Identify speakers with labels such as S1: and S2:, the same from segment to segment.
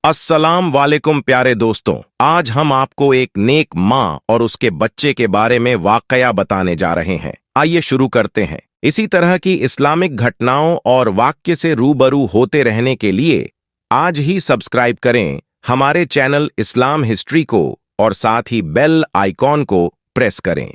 S1: अस्सलाम वालेकुम प्यारे दोस्तों, आज हम आपको एक नेक माँ और उसके बच्चे के बारे में वाकया बताने जा रहे हैं। आइए शुरू करते हैं। इसी तरह की इस्लामिक घटनाओं और वाक्य से रूबरू होते रहने के लिए आज ही सब्सक्राइब करें हमारे चैनल इस्लाम हिस्ट्री को और साथ ही बेल आइकॉन को प्रेस करें।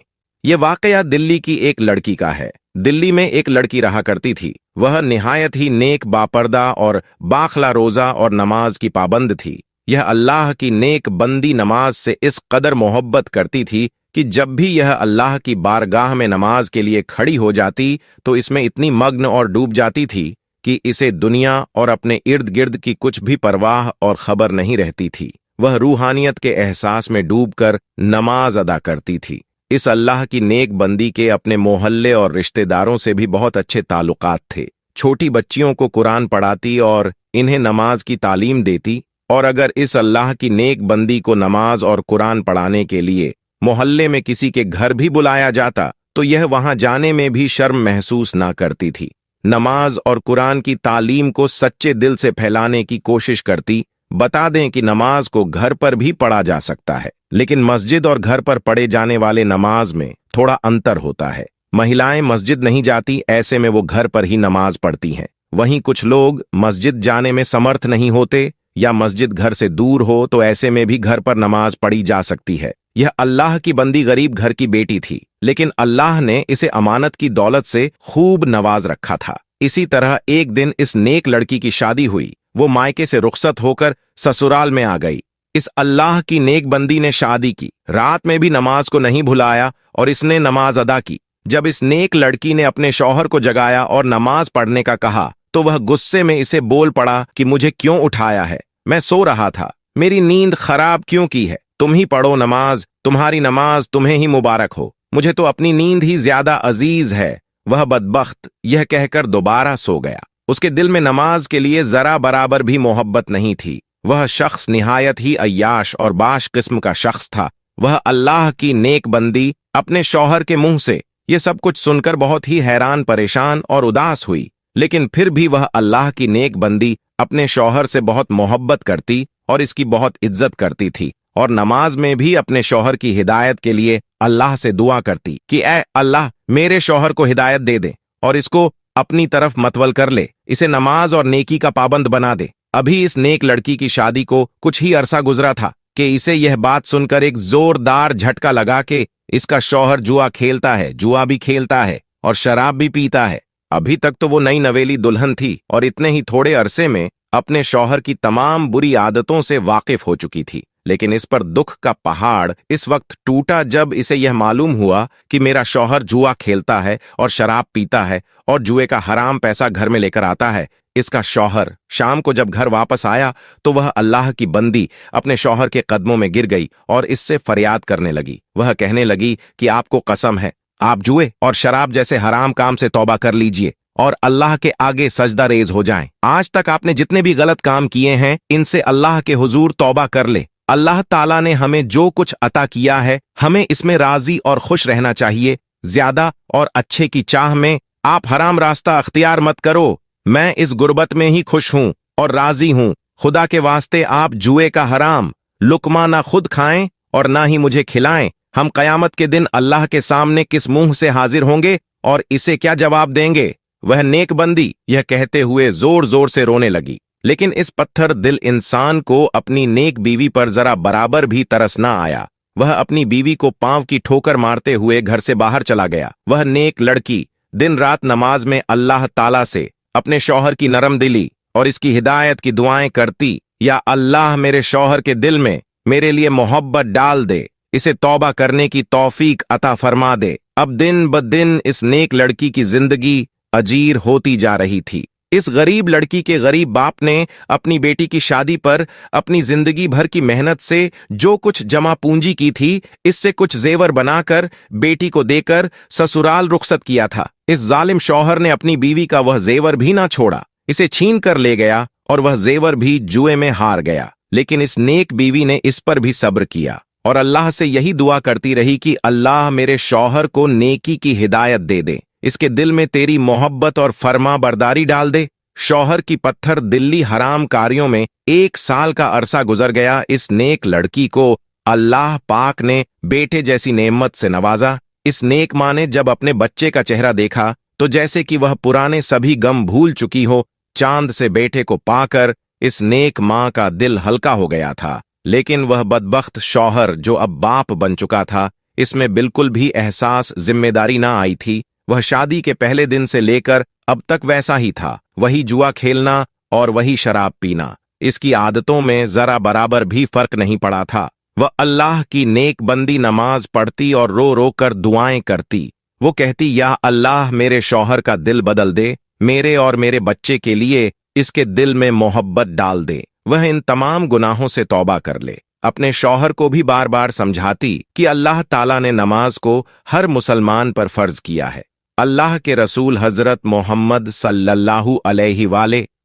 S1: यह वाकया दिल्ली की एक लड़की का है। दिल्ली में एक लड़की रहा करती थी। वह निहायत ही नेक, बापर्दा और बाखला रोजा और नमाज की पाबंद थी। यह अल्लाह की नेक बंदी नमाज से इस कदर मोहब्बत करती थी कि जब भी यह अल्लाह की बारगाह में नमाज के लिए खड़ी हो जाती तो इसमें इतनी मग्न और डूब जाती थी कि इसे दुनिया और अपने इर्द गिर्द की कुछ भी परवाह और खबर नहीं रहती थी। वह रूहानियत के एहसास में डूबकर नमाज अदा करती थी। इस अल्लाह की नेक बंदी के अपने मोहल्ले और रिश्तेदारों से भी बहुत अच्छे ताल्लुकात थे। छोटी बच्चियों को कुरान पढ़ाती और इन्हें नमाज की तालीम देती, और अगर इस अल्लाह की नेक बंदी को नमाज और कुरान पढ़ाने के लिए मोहल्ले में किसी के घर भी बुलाया जाता तो यह वहां जाने में भी शर्म महसूस ना करती थी। नमाज और कुरान की तालीम को सच्चे दिल से फैलाने की कोशिश करती। बता दें कि नमाज को घर पर भी पढ़ा जा सकता है, लेकिन मस्जिद और घर पर पढ़े जाने वाले नमाज में थोड़ा अंतर होता है। महिलाएं मस्जिद नहीं जाती, ऐसे में वो घर पर ही नमाज पढ़ती हैं। वहीं कुछ लोग मस्जिद जाने में समर्थ नहीं होते या मस्जिद घर से दूर हो तो ऐसे में भी घर पर नमाज पढ़ी जा सकती है। यह अल्लाह की बंदी गरीब घर की बेटी थी, लेकिन अल्लाह ने इसे अमानत की दौलत से खूब नवाज रखा था। इसी तरह एक दिन इस नेक लड़की की शादी हुई। वो मायके से रुखसत होकर ससुराल में आ गई। इस अल्लाह की नेक बंदी ने शादी की, रात में भी नमाज को नहीं भुलाया और इसने नमाज अदा की। जब इस नेक लड़की ने अपने शौहर को जगाया और नमाज पढ़ने का कहा तो वह गुस्से में इसे बोल पड़ा कि मुझे क्यों उठाया है, मैं सो रहा था, मेरी नींद खराब क्यों की है, तुम ही पढ़ो नमाज, तुम्हारी नमाज तुम्हें ही मुबारक हो, मुझे तो अपनी नींद ही ज्यादा अजीज है। वह बदबख्त यह कहकर दोबारा सो गया। उसके दिल में नमाज के लिए जरा बराबर भी मोहब्बत नहीं थी। वह शख्स निहायत ही अय्याश और बाश किस्म का शख्स था। वह अल्लाह की नेक बंदी अपने शौहर के मुंह से ये सब कुछ सुनकर बहुत ही हैरान, परेशान और उदास हुई, लेकिन फिर भी वह अल्लाह की नेक बंदी अपने शौहर से बहुत मोहब्बत करती और इसकी बहुत इज्जत करती थी, और नमाज में भी अपने शौहर की हिदायत के लिए अल्लाह से दुआ करती कि ऐ अल्लाह, मेरे शौहर को हिदायत दे दे और इसको अपनी तरफ मतवल कर ले, इसे नमाज और नेकी का पाबंद बना दे। अभी इस नेक लड़की की शादी को कुछ ही अरसा गुजरा था कि इसे यह बात सुनकर एक जोरदार झटका लगा कि इसका शौहर जुआ खेलता है, जुआ भी खेलता है और शराब भी पीता है। अभी तक तो वो नई नवेली दुल्हन थी और इतने ही थोड़े अरसे में अपने शौहर की तमाम बुरी आदतों से वाकिफ हो चुकी थी। लेकिन इस पर दुख का पहाड़ इस वक्त टूटा जब इसे यह मालूम हुआ कि मेरा शौहर जुआ खेलता है और शराब पीता है और जुए का हराम पैसा घर में लेकर आता है। इसका शौहर शाम को जब घर वापस आया तो वह अल्लाह की बंदी अपने शौहर के कदमों में गिर गई और इससे फरियाद करने लगी। वह कहने लगी कि आपको कसम है, आप जुए और शराब जैसे हराम काम से तौबा कर लीजिए और अल्लाह के आगे सजदा रेज हो जाएं। आज तक आपने जितने भी गलत काम किए हैं इनसे अल्लाह के हुजूर तौबा कर ले। अल्लाह ताला ने हमें जो कुछ अता किया है हमें इसमें राजी और खुश रहना चाहिए। ज्यादा और अच्छे की चाह में आप हराम रास्ता अख्तियार मत करो। मैं इस गुर्बत में ही खुश हूं और राजी हूं। खुदा के वास्ते आप जुए का हराम लुकमा ना खुद खाएं और ना ही मुझे खिलाएं। हम कयामत के दिन अल्लाह के सामने किस मुंह से हाजिर होंगे और इसे क्या जवाब देंगे। वह नेक बंदी यह कहते हुए जोर जोर से रोने लगी, लेकिन इस पत्थर दिल इंसान को अपनी नेक बीवी पर जरा बराबर भी तरस ना आया। वह अपनी बीवी को पांव की ठोकर मारते हुए घर से बाहर चला गया। वह नेक लड़की दिन रात नमाज में अल्लाह ताला से अपने शौहर की नरम दिली और इसकी हिदायत की दुआएं करती, या अल्लाह मेरे शौहर के दिल में मेरे लिए मोहब्बत डाल दे, इसे तौबा करने की तौफीक अता फरमा दे। अब दिन ब दिन इस नेक लड़की की जिंदगी अजीर होती जा रही थी। इस गरीब लड़की के गरीब बाप ने अपनी बेटी की शादी पर अपनी जिंदगी भर की मेहनत से जो कुछ जमा पूंजी की थी, इससे कुछ जेवर बनाकर बेटी को देकर ससुराल रुखसत किया था। इस जालिम शौहर ने अपनी बीवी का वह जेवर भी ना छोड़ा, इसे छीन कर ले गया और वह जेवर भी जुए में हार गया। लेकिन इस नेक बीवी ने इस पर भी सब्र किया और अल्लाह से यही दुआ करती रही कि अल्लाह मेरे शौहर को नेकी की हिदायत दे दे, इसके दिल में तेरी मोहब्बत और फरमा बरदारी डाल दे। शौहर की पत्थर दिल्ली हराम कारियों में 1 साल का अरसा गुजर गया। इस नेक लड़की को अल्लाह पाक ने बेटे जैसी नेमत से नवाजा। इस नेक माँ ने जब अपने बच्चे का चेहरा देखा तो जैसे कि वह पुराने सभी गम भूल चुकी हो। चांद से बेटे को पाकर इस नेक माँ का दिल हल्का हो गया था। लेकिन वह बदबख्त शौहर जो अब बाप बन चुका था, इसमें बिल्कुल भी एहसास जिम्मेदारी ना आई थी। वह शादी के पहले दिन से लेकर अब तक वैसा ही था, वही जुआ खेलना और वही शराब पीना। इसकी आदतों में जरा बराबर भी फर्क नहीं पड़ा था। वह अल्लाह की नेक बंदी नमाज पढ़ती और रो रो कर दुआएं करती। वो कहती, या अल्लाह मेरे शौहर का दिल बदल दे, मेरे और मेरे बच्चे के लिए इसके दिल में मोहब्बत डाल दे। वह इन तमाम गुनाहों से तौबा कर ले। अपने शौहर को भी बार बार समझाती कि अल्लाह ताला ने नमाज को हर मुसलमान पर फर्ज किया है। अल्लाह के रसूल हजरत मोहम्मद सल्लल्लाहु अलैहि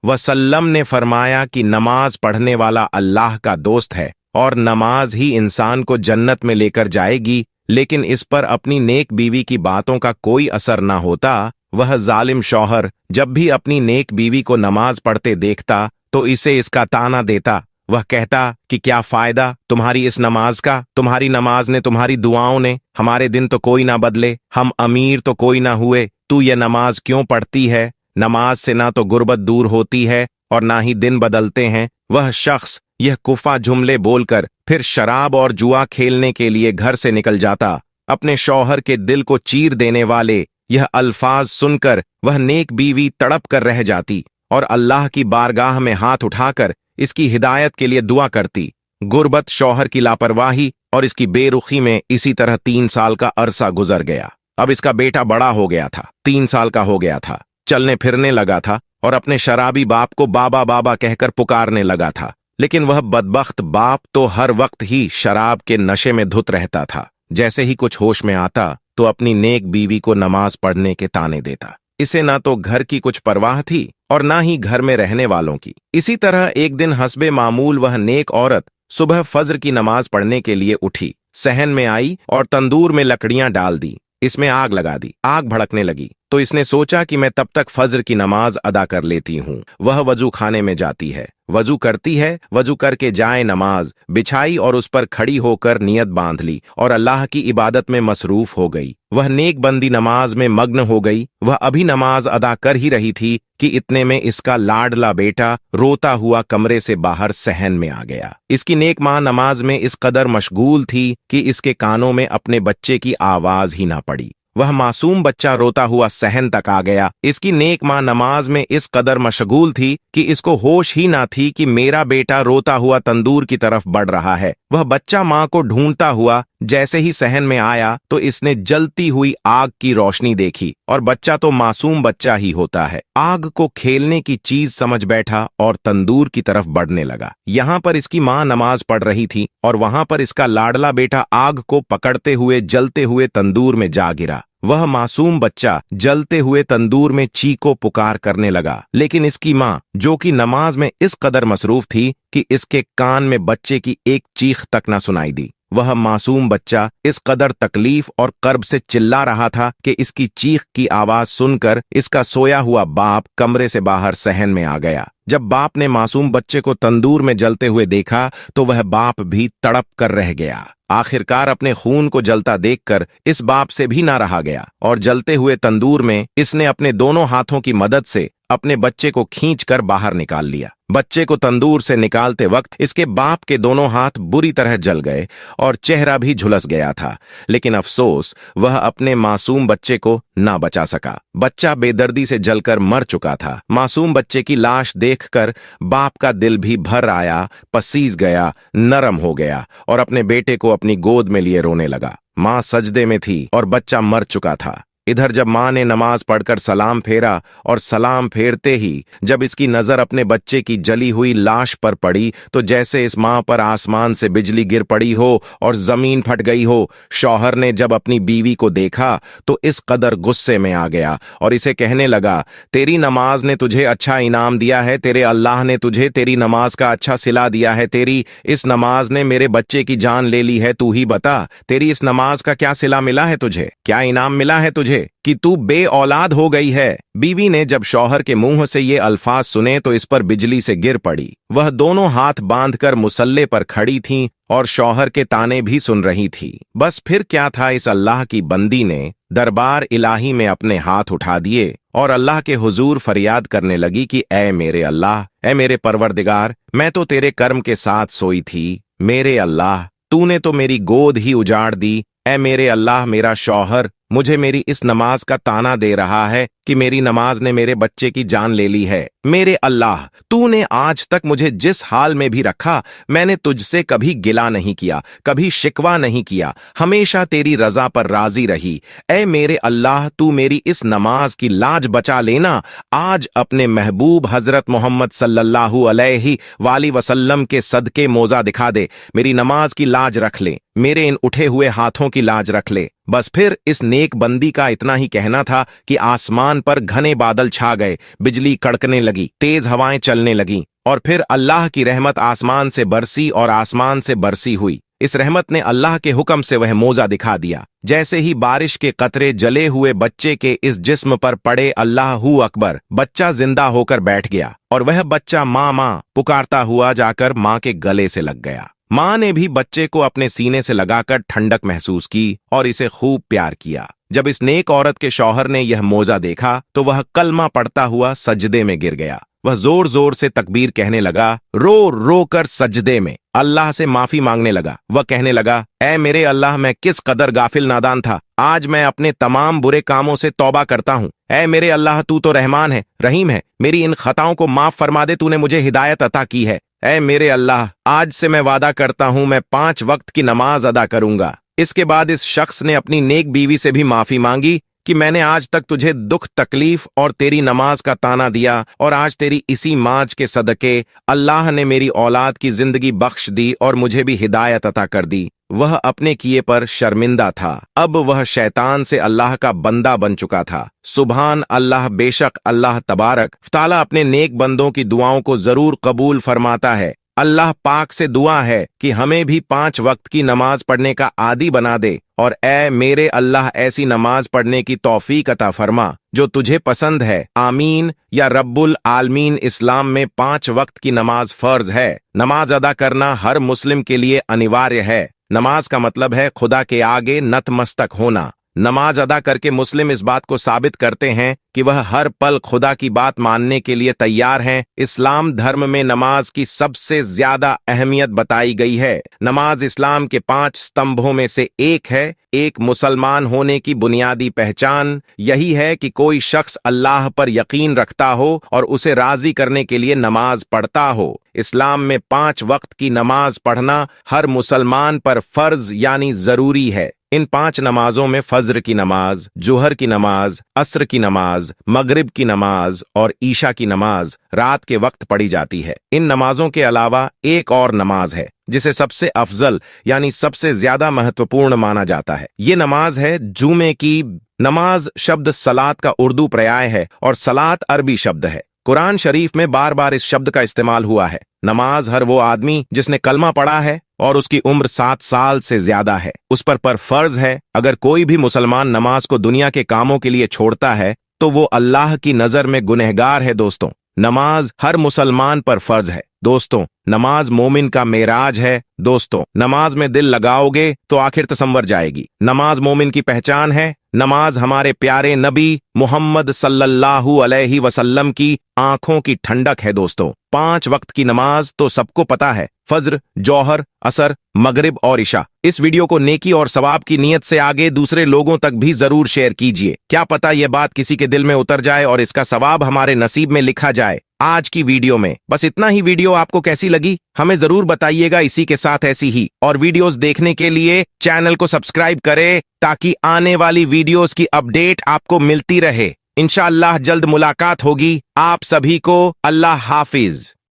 S1: वसल्लम ने फरमाया कि नमाज पढ़ने वाला अल्लाह का दोस्त है और नमाज ही इंसान को जन्नत में लेकर जाएगी। लेकिन इस पर अपनी नेक बीवी की बातों का कोई असर ना होता। वह जालिम शौहर जब भी अपनी नेक बीवी को नमाज पढ़ते देखता तो इसे इसका ताना देता। वह कहता कि क्या फायदा तुम्हारी इस नमाज का, तुम्हारी नमाज ने, तुम्हारी दुआओं ने हमारे दिन तो कोई ना बदले, हम अमीर तो कोई ना हुए, तू ये नमाज क्यों पढ़ती है? नमाज से ना तो गुर्बत दूर होती है और ना ही दिन बदलते हैं। वह शख्स यह कुफा जुमले बोलकर फिर शराब और जुआ खेलने के लिए घर से निकल जाता। अपने शौहर के दिल को चीर देने वाले यह अल्फाज सुनकर वह नेक बीवी तड़प कर रह जाती और अल्लाह की बारगाह में हाथ उठाकर इसकी हिदायत के लिए दुआ करती। गुर्बत, शौहर की लापरवाही और इसकी बेरुखी में इसी तरह 3 साल का अरसा गुजर गया। अब इसका बेटा बड़ा हो गया था, 3 साल का हो गया था, चलने फिरने लगा था और अपने शराबी बाप को बाबा बाबा कहकर पुकारने लगा था। लेकिन वह बदबख्त बाप तो हर वक्त ही शराब के नशे में धुत रहता था। जैसे ही कुछ होश में आता तो अपनी नेक बीवी को नमाज पढ़ने के ताने देता। इसे ना तो घर की कुछ परवाह थी और ना ही घर में रहने वालों की। इसी तरह एक दिन हस्बे मामूल वह नेक औरत सुबह फज्र की नमाज पढ़ने के लिए उठी, सहन में आई और तंदूर में लकड़ियां डाल दी, इसमें आग लगा दी। आग भड़कने लगी तो इसने सोचा कि मैं तब तक फज्र की नमाज अदा कर लेती हूँ। वह वजू खाने में जाती है, वजू करती है, वजू करके जाए नमाज बिछाई और उस पर खड़ी होकर नियत बांध ली और अल्लाह की इबादत में मसरूफ हो गई। वह नेक बंदी नमाज में मग्न हो गई। वह अभी नमाज अदा कर ही रही थी कि इतने में इसका लाडला बेटा रोता हुआ कमरे से बाहर सहन में आ गया। इसकी नेक माँ नमाज में इस कदर मशगूल थी कि इसके कानों में अपने बच्चे की आवाज ही ना पड़ी। वह मासूम बच्चा रोता हुआ सहन तक आ गया। इसकी नेक माँ नमाज में इस कदर मशगूल थी कि इसको होश ही ना थी कि मेरा बेटा रोता हुआ तंदूर की तरफ बढ़ रहा है। वह बच्चा माँ को ढूंढता हुआ जैसे ही सहन में आया तो इसने जलती हुई आग की रोशनी देखी और बच्चा तो मासूम बच्चा ही होता है। आग को खेलने की चीज समझ बैठा और तंदूर की तरफ बढ़ने लगा। यहाँ पर इसकी माँ नमाज पढ़ रही थी और वहां पर इसका लाडला बेटा आग को पकड़ते हुए जलते हुए तंदूर में जा गिरा। वह मासूम बच्चा जलते हुए तंदूर में चीखो पुकार करने लगा। लेकिन इसकी माँ, जो कि नमाज में इस कदर मसरूफ थी कि इसके कान में बच्चे की एक चीख तक न सुनाई दी। वह मासूम बच्चा इस कदर तकलीफ और कर्ब से चिल्ला रहा था कि इसकी चीख की आवाज सुनकर इसका सोया हुआ बाप कमरे से बाहर सहन में आ गया। जब बाप ने मासूम बच्चे को तंदूर में जलते हुए देखा तो वह बाप भी तड़प कर रह गया। आखिरकार अपने खून को जलता देखकर इस बाप से भी ना रहा गया और जलते हुए तंदूर में इसने अपने दोनों हाथों की मदद से अपने बच्चे को खींचकर बाहर निकाल लिया। बच्चे को तंदूर से निकालते वक्त इसके बाप के दोनों हाथ बुरी तरह जल गए और चेहरा भी झुलस गया था। लेकिन अफसोस, वह अपने मासूम बच्चे को ना बचा सका। बच्चा बेदर्दी से जलकर मर चुका था। मासूम बच्चे की लाश देखकर बाप का दिल भी भर आया, पसीज गया, नरम हो गया और अपने बेटे को अपनी गोद में लिए रोने लगा। माँ सजदे में थी और बच्चा मर चुका था। इधर जब माँ ने नमाज पढ़कर सलाम फेरा और सलाम फेरते ही जब इसकी नजर अपने बच्चे की जली हुई लाश पर पड़ी तो जैसे इस माँ पर आसमान से बिजली गिर पड़ी हो और जमीन फट गई हो। शौहर ने जब अपनी बीवी को देखा तो इस कदर गुस्से में आ गया और इसे कहने लगा, तेरी नमाज ने तुझे अच्छा इनाम दिया है, तेरे अल्लाह ने तुझे तेरी नमाज का अच्छा सिला दिया है। तेरी इस नमाज ने मेरे बच्चे की जान ले ली है। तू ही बता, तेरी इस नमाज का क्या सिला मिला है तुझे, क्या इनाम मिला है तुझे? मुझे कि तू बे औलाद हो गई है। बीवी ने जब शौहर के मुंह से ये अल्फाज सुने तो इस पर बिजली से गिर पड़ी। वह दोनों हाथ बांधकर मुसल्ले पर खड़ी थीं और शौहर के ताने भी सुन रही थी। बस फिर क्या था, इस अल्लाह की बंदी ने दरबार इलाही में अपने हाथ उठा दिए और अल्लाह के हुजूर फरियाद करने लगी कि ऐ मेरे अल्लाह, ऐ मेरे परवरदिगार, मैं तो तेरे कर्म के साथ सोई थी। मेरे अल्लाह, तूने तो मेरी गोद ही उजाड़ दी। ऐ मेरे अल्लाह, मेरा शौहर मुझे मेरी इस नमाज का ताना दे रहा है कि मेरी नमाज ने मेरे बच्चे की जान ले ली है। मेरे अल्लाह, तूने आज तक मुझे जिस हाल में भी रखा, मैंने तुझसे कभी गिला नहीं किया, कभी शिकवा नहीं किया, हमेशा तेरी रजा पर राजी रही। ऐ मेरे अल्लाह, तू मेरी इस नमाज की लाज बचा लेना। आज अपने महबूब हजरत मोहम्मद सल्लल्लाहु अलैहि वसल्लम के सदके मोजा दिखा दे। मेरी नमाज की लाज रख ले, मेरे इन उठे हुए हाथों की लाज रख ले। बस फिर इस नेक बंदी का इतना ही कहना था कि आसमान पर घने बादल छा गए, बिजली कड़कने लगी, तेज हवाएं चलने लगीं और फिर अल्लाह की रहमत आसमान से बरसी और आसमान से बरसी हुई। इस रहमत ने अल्लाह के हुक्म से वह मोजा दिखा दिया। जैसे ही बारिश के कतरे जले हुए बच्चे के इस जिस्म पर पड़े, अल्लाहू अकबर, बच्चा जिंदा होकर बैठ गया और वह बच्चा माँ माँ पुकारता हुआ जाकर माँ के गले से लग गया। माँ ने भी बच्चे को अपने सीने से लगाकर ठंडक महसूस की और इसे खूब प्यार किया। जब इस नेक औरत के शौहर ने यह मोजा देखा तो वह कलमा पढ़ता हुआ सजदे में गिर गया। वह जोर जोर से तकबीर कहने लगा, रो रो कर सजदे में अल्लाह से माफी मांगने लगा। वह कहने लगा, ऐ मेरे अल्लाह, मैं किस कदर गाफिल नादान था। आज मैं अपने तमाम बुरे कामों से तौबा करता हूँ। ऐ मेरे अल्लाह, तू तो रहमान है, रहीम है, मेरी इन खताओं को माफ फरमा दे, तूने मुझे हिदायत अता की है। ऐ मेरे अल्लाह, आज से मैं वादा करता हूं मैं 5 वक्त की नमाज अदा करूंगा। इसके बाद इस शख्स ने अपनी नेक बीवी से भी माफी मांगी कि मैंने आज तक तुझे दुख तकलीफ और तेरी नमाज का ताना दिया और आज तेरी इसी माज के सदके अल्लाह ने मेरी औलाद की जिंदगी बख्श दी और मुझे भी हिदायत अता कर दी। वह अपने किए पर शर्मिंदा था। अब वह शैतान से अल्लाह का बंदा बन चुका था। सुभान अल्लाह, बेशक अल्लाह तबारक ताला अपने नेक बंदों की दुआओं को जरूर कबूल फरमाता है। अल्लाह पाक से दुआ है कि हमें भी 5 वक्त की नमाज पढ़ने का आदी बना दे और ऐ मेरे अल्लाह, ऐसी नमाज पढ़ने की तौफीक अता फरमा जो तुझे पसंद है। आमीन या रब्बुल आलमीन। इस्लाम में 5 वक्त की नमाज फर्ज है। नमाज अदा करना हर मुस्लिम के लिए अनिवार्य है। नमाज का मतलब है खुदा के आगे नतमस्तक होना। नमाज अदा करके मुस्लिम इस बात को साबित करते हैं कि वह हर पल खुदा की बात मानने के लिए तैयार हैं। इस्लाम धर्म में नमाज की सबसे ज्यादा अहमियत बताई गई है। नमाज इस्लाम के 5 स्तंभों में से एक है। एक मुसलमान होने की बुनियादी पहचान यही है कि कोई शख्स अल्लाह पर यकीन रखता हो और उसे राजी करने के लिए नमाज पढ़ता हो। इस्लाम में 5 वक्त की नमाज पढ़ना हर मुसलमान पर फर्ज यानी जरूरी है। इन 5 नमाजों में फज्र की नमाज, जुहर की नमाज, असर की नमाज, मगरिब की नमाज और ईशा की नमाज रात के वक्त पढ़ी जाती है। इन नमाजों के अलावा एक और नमाज है जिसे सबसे अफजल यानी सबसे ज्यादा महत्वपूर्ण माना जाता है। ये नमाज है जुमे की नमाज। शब्द सलात का उर्दू पर्याय है और सलात अरबी शब्द है। कुरान शरीफ में बार बार इस शब्द का इस्तेमाल हुआ है। नमाज हर वो आदमी जिसने कलमा पढ़ा है और उसकी उम्र 7 साल से ज्यादा है, उस पर फर्ज है। अगर कोई भी मुसलमान नमाज को दुनिया के कामों के लिए छोड़ता है तो वो अल्लाह की नजर में गुनहगार है। दोस्तों, नमाज हर मुसलमान पर फर्ज है। दोस्तों, नमाज मोमिन का मेराज है। दोस्तों, नमाज में दिल लगाओगे तो आखिर संवर जाएगी। नमाज मोमिन की पहचान है। नमाज हमारे प्यारे नबी मोहम्मद सल्लल्लाहु अलैहि वसल्लम की आंखों की ठंडक है। दोस्तों, 5 वक्त की नमाज तो सबको पता है, फज्र, जौहर, असर, मगरिब और इशा। इस वीडियो को नेकी और सवाब की नीयत से आगे दूसरे लोगों तक भी जरूर शेयर कीजिए। क्या पता यह बात किसी के दिल में उतर जाए और इसका सवाब हमारे नसीब में लिखा जाए। आज की वीडियो में बस इतना ही। वीडियो आपको कैसी लगी हमें जरूर बताइएगा। इसी के साथ ऐसी ही और वीडियोस देखने के लिए चैनल को सब्सक्राइब करें ताकि आने वाली वीडियोस की अपडेट आपको मिलती रहे। इंशाअल्लाह जल्द मुलाकात होगी। आप सभी को अल्लाह हाफिज।